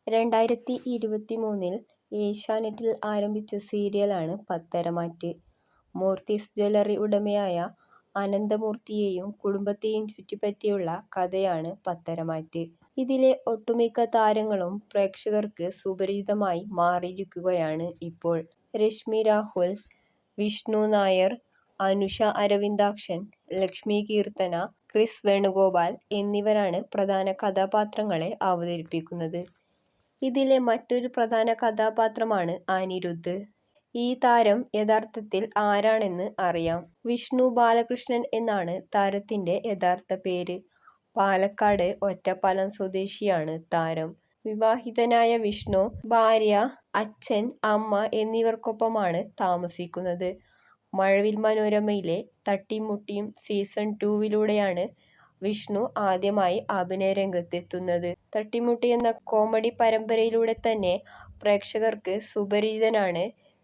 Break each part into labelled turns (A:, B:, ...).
A: 2023-ൽ ഏഷ്യാനെറ്റിൽ ആരംഭിച്ച സീരിയലാണ് പത്തരമാറ്റ്. മൂർത്തീസ് ജ്വല്ലറി ഉടമയായ അനന്തമൂർത്തിയെയും കുടുംബത്തെയും ചുറ്റിപ്പറ്റിയുള്ള കഥയാണ് പത്തരമാറ്റ്. ഇതിലെ ഒട്ടുമിക്ക താരങ്ങളും പ്രേക്ഷകർക്ക് സുപരിചിതമായി മാറിയിരിക്കുകയാണ് ഇപ്പോൾ. രശ്മി രാഹുൽ, വിഷ്ണു നായർ, അനുഷ അരവിന്ദാക്ഷൻ, ലക്ഷ്മി കീർത്തന, ക്രിസ് വേണുഗോപാൽ എന്നിവരാണ് പ്രധാന കഥാപാത്രങ്ങളെ അവതരിപ്പിക്കുന്നത്. ഇതിലെ മറ്റൊരു പ്രധാന കഥാപാത്രമാണ് അനിരുദ്ധ്. ഈ താരം യഥാർത്ഥത്തിൽ ആരാണെന്ന് അറിയാം. വിഷ്ണു ബാലകൃഷ്ണൻ എന്നാണ് താരത്തിന്റെ യഥാർത്ഥ പേര്. പാലക്കാട് ഒറ്റപ്പാലം സ്വദേശിയാണ് താരം. വിവാഹിതനായ വിഷ്ണു ഭാര്യ, അച്ഛൻ, അമ്മ എന്നിവർക്കൊപ്പമാണ് താമസിക്കുന്നത്. മഴവിൽ മനോരമയിലെ തട്ടിയും സീസൺ 2-ലൂടെയാണ് വിഷ്ണു ആദ്യമായി അഭിനയ രംഗത്തെത്തുന്നത്. തട്ടിമുട്ടി എന്ന കോമഡി പരമ്പരയിലൂടെ തന്നെ പ്രേക്ഷകർക്ക് സുപരിചിതനാണ്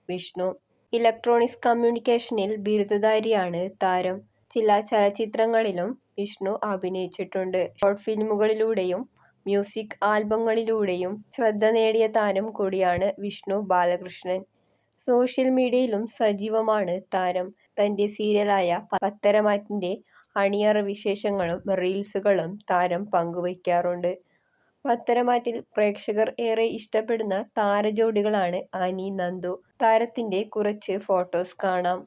A: വിഷ്ണു. ഇലക്ട്രോണിക്സ് കമ്മ്യൂണിക്കേഷനിൽ ബിരുദധാരിയാണ് താരം. ചില ചലച്ചിത്രങ്ങളിലും വിഷ്ണു അഭിനയിച്ചിട്ടുണ്ട്. ഷോർട്ട് ഫിലിമുകളിലൂടെയും മ്യൂസിക് ആൽബങ്ങളിലൂടെയും ശ്രദ്ധ നേടിയ താരം കൂടിയാണ് വിഷ്ണു ബാലകൃഷ്ണൻ. സോഷ്യൽ മീഡിയയിലും സജീവമാണ് താരം. തന്റെ സീരിയലായ പത്തരമാറ്റിന്റെ അണിയറ വിശേഷങ്ങളും റീൽസുകളും താരം പങ്കുവയ്ക്കാറുണ്ട്. പത്തരമാറ്റിൽ പ്രേക്ഷകർ ഏറെ ഇഷ്ടപ്പെടുന്ന താരജോഡികളാണ് അനി, നന്ദു. താരത്തിന്റെ കുറച്ച് ഫോട്ടോസ് കാണാം.